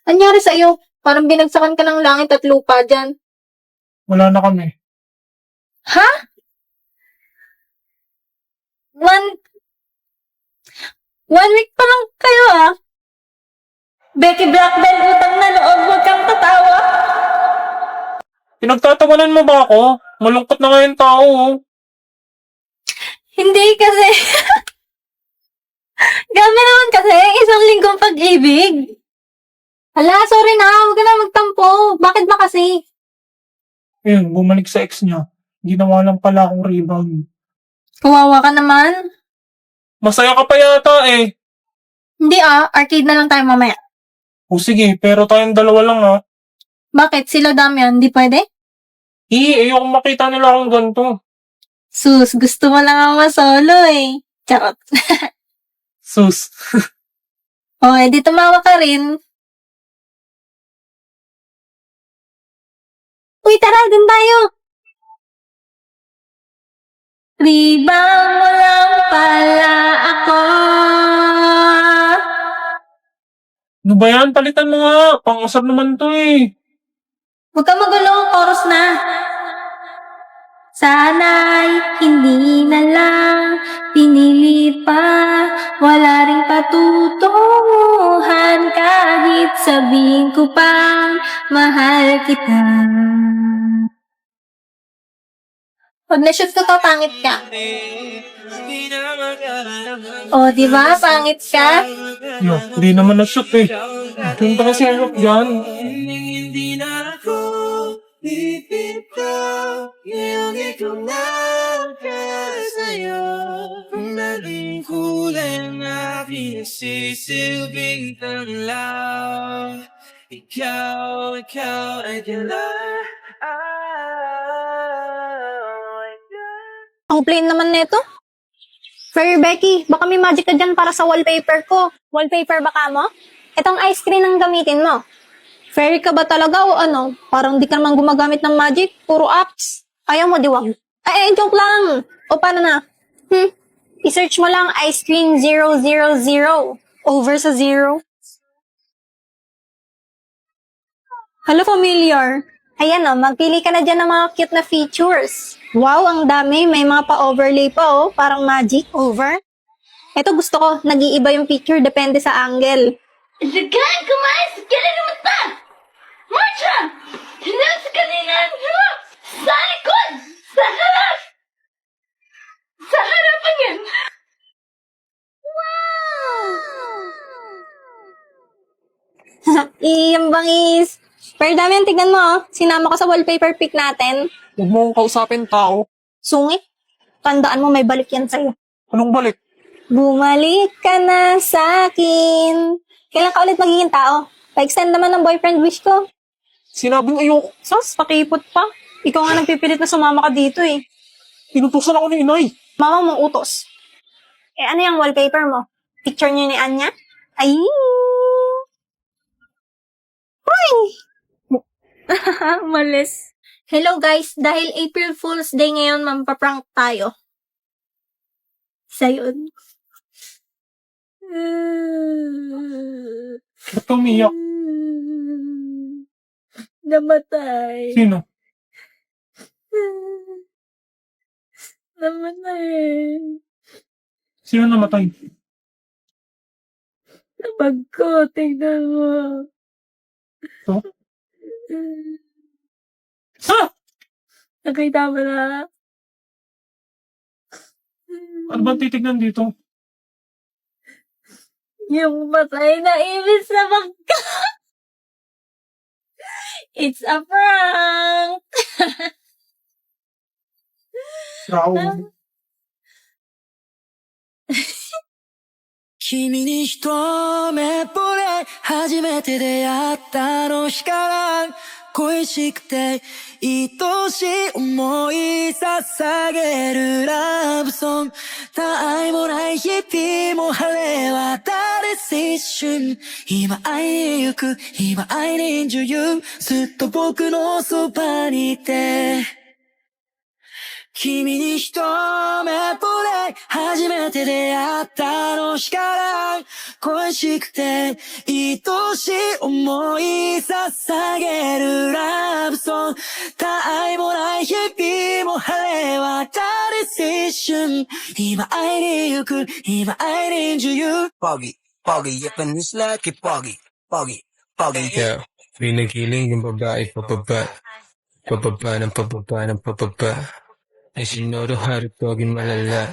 Anyari sa'yo? Parang binagsakan ka ng langit at lupa dyan. Wala na kami. Ha? One, 1 week pa lang kayo ah. Becky Blackbell, utang na loob, huwag kang tatawa. Pinagtatawanan mo ba ako? Malungkot na nga yung tao, oh. Hindi kasi. Grabe naman kasi, isang linggong pag-ibig. Hala, sorry na, huwag ka na magtampo. Bakit ba kasi? Ayun, bumalik sa ex niya. Ginawa lang pala akong rebound. Kawawa ka naman. Masaya ka pa yata eh. Hindi ah, arcade na lang tayo mamaya. O sige, pero tayong dalawa lang ha. Bakit? Sila Damian, hindi pwede? Ayokong makita nila akong ganito. Sus, gusto mo lang ako masolo eh. Charot. Sus. O, edi tumawa ka rin. Uy, tara, dun tayo. Rebound mo lang pala ako. Ano ba yan? Palitan mo nga. Pang-usap naman to eh. Huwag ka magulo, chorus na. Sana'y hindi na lang pinili pa, wala ring patutunguhan kahit sabihin ko pang mahal kita. Pag na-shoot ko to, pangit ka. O, di ba? Pangit ka? Yo, hindi naman na-shoot eh. Punta kasi hirap dyan. hindi na ako bibitaw ngayong ikaw na sa'yo. Kung naging kulay na pinagsisilbing tanglaw, ikaw ay kailan. Ang plain naman nito. Fair Becky, baka may magic ka dyan para sa wallpaper ko. Wallpaper baka mo? Itong ice cream ang gamitin mo. Fairy ka ba talaga o ano? Parang di ka naman gumagamit ng magic. Puro apps. Ayaw mo, diwag. Joke lang. O paano na? I-search mo lang ice cream 000. Over sa 0. Hello, familiar. Ayan o, magpili ka na dyan ng mga cute na features. Wow, ang dami. May mga pa-overlay pa oh. Parang magic. Over. Ito gusto ko. Nag-iiba yung picture. Depende sa angle. Zagan kumain sa kailan naman ta! Marcha! Tinan sa kanilang hirap! Sa likod! Sa harap! Sa harapan yan! Yung bangis. Pero dami yung tignan mo oh. Sinama ko sa wallpaper pic natin. Huwag mo akong kausapin tao. Sungit. Tandaan mo may balik yan sa'yo. Anong balik? Bumalik ka na sa akin. Kailan ka ulit magiging tao? Pa-extend naman ng boyfriend wish ko. Sinabing ayoko. Sos, pakipot pa. Ikaw nga nagpipilit na sumama ka dito eh. Inutusan ako ni inay. Mama mong utos. Ano yung wallpaper mo? Picture niyo ni Anya? Ay! Ay! Malis. Hello guys, dahil April Fool's Day ngayon, mampaprank tayo. Sayon. Ba't ka umiyak? Namatay. Sino? Namatay. Sino namatay? Sa bag ko, tignan mo. Ito? Ha? Nakita mo na. Ano ba titignan dito? Yung patay na ibig sa bag ko. It's a prank. Raul. 君に一目惚れ初めて出会ったあの日から恋しくて愛しい思い捧げるラブソング他愛もない日々も晴れ渡る一瞬今会いに行く今会いに女優ずっと僕のそばにいて君に一目惚れ初めて出会ったあの日から恋しくて愛しい思い捧げるラブソング他愛もない日々も晴れ渡る青春今会いに行く今会いに自由 Pogi, pogi, Japanese like pogi, pogi, pogi. Yeah, pinigiling yung babae pababa. Pababa ng pababa ng pababa. Ay sinuro haripogin malala.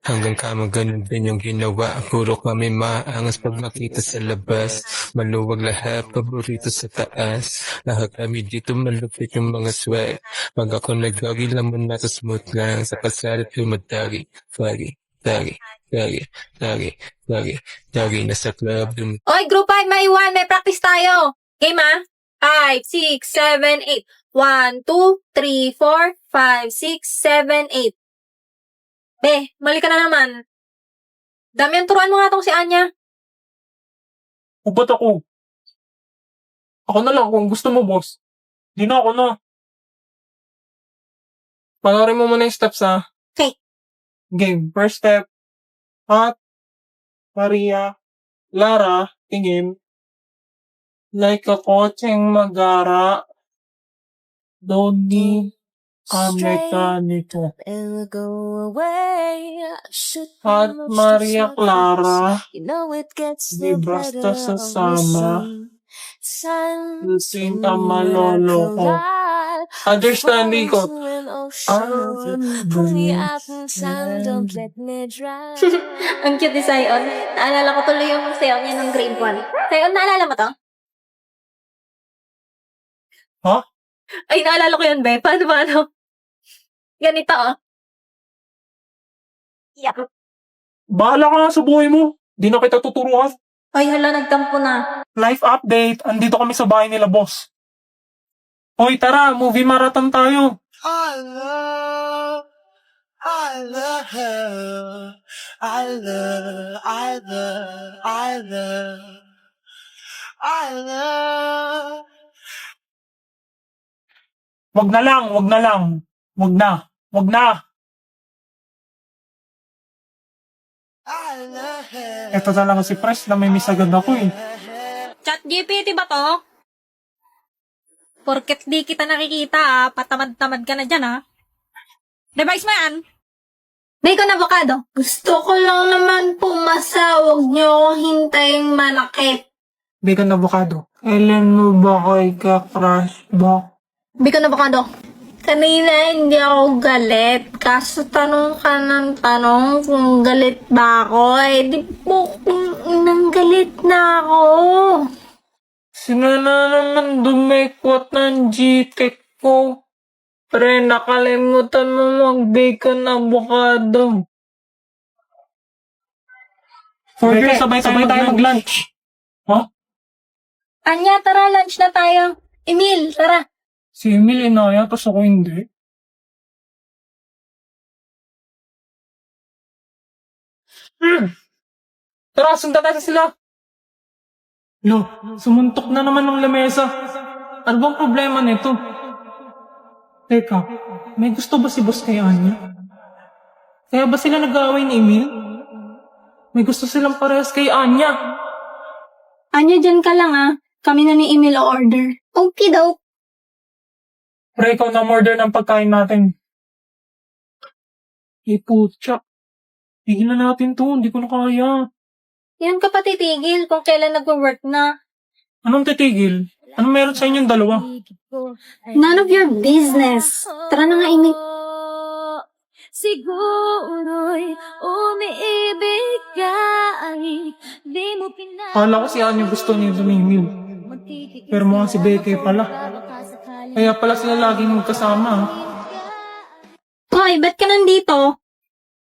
Hanggang kama ganun din yung ginawa. Puro kami maangas pag makita sa labas. Maluwag lahat, paborito sa taas. Lahat kami dito malupit yung mga swag. Pag ako nag-doggy, laman na to smooth lang. Sa kalsada tumatagi. Fagi, tagi, tagi, tagi, tagi, tagi. Nasa club, Oy, group 5, maiwan. May practice tayo. Game ah? 5, 6, 7, 8. 1, 2, 3, 4, 5, 6, 7, 8. Be, mali ka na naman. Damian, turuan mo nga tong si Anya. O ba't ako? Ako na lang kung gusto mo, boss. Di na ako na. Panoorin mo muna yung steps, ha? Okay. Game. First step. Hot. Maria. Lara. Tingin. Like a kotseng magara. Don't need a mekaniko. It will go away. At Maria Clara. You know it gets Di no basta better sasama. Sun, Ka malolo ko. Understanding ko. Pull me out and sun, don't let me drown. Ang cute ni Sayon. Naalala ko tuloy yung sayo niya ng grade 1. Sayon, naalala mo to? Ha? Ay, naalala ko yun, be. Paano? Ganito, oh. Yeah. Bahala ka nga sa buhay mo. Di na kita tuturuan. Ay, hala, nagtampo na. Life update. Andito kami sa bahay nila, boss. Hoy, tara. Movie marathon tayo. I love her. I love. Wag na lang. Wag na. Ito talaga si Pres na may miss agad ako eh. Chat GPT ba to? Porket di kita nakikita, patamad-tamad ka na dyan, ha? Device mo yan? Bacon avocado. Gusto ko lang naman pumasa. Huwag niyo akong hintaying manakit. Bacon avocado. Kailan mo ba kay ka-crush ba? Bacon avocado. Kanina hindi ako galit. Kaso tanong ka ng tanong kung galit ba ako. Eh, di po nang galit na ako. Sino na naman dumekwat ng GTEC ko? Pre, nakalimutan mo mag-bacon avocado. Okay, sabay tayo mag-lunch. Ha? Anya, tara, lunch na tayo. Emil, tara. Si Emil inaya, tapos ako hindi. Tara, sundan natin sila. Lo, sumuntok na naman ng lamesa. Ano bang problema nito? Teka, may gusto ba si boss kay Anya? Kaya ba sila nag-aaway ni Emil? May gusto silang parehas kay Anya. Anya, dyan ka lang, ah. Kami na ni Emil o order. Okay daw. Pre, ikaw na order ng pagkain natin. Putya. Tigilan natin to, hindi ko na kaya. Yan ka pa titigil kung kailan nag-work na. Anong titigil? Anong meron sa inyong dalawa? None of your business. Tara na nga, Emil. Siguro'y umiibig ka ay di mo Kala ko si Anya gusto niya ni Emil. Pero mukhang si Becky pala. Kaya pala sila laging magkasama. Hoy, ba't ka nandito?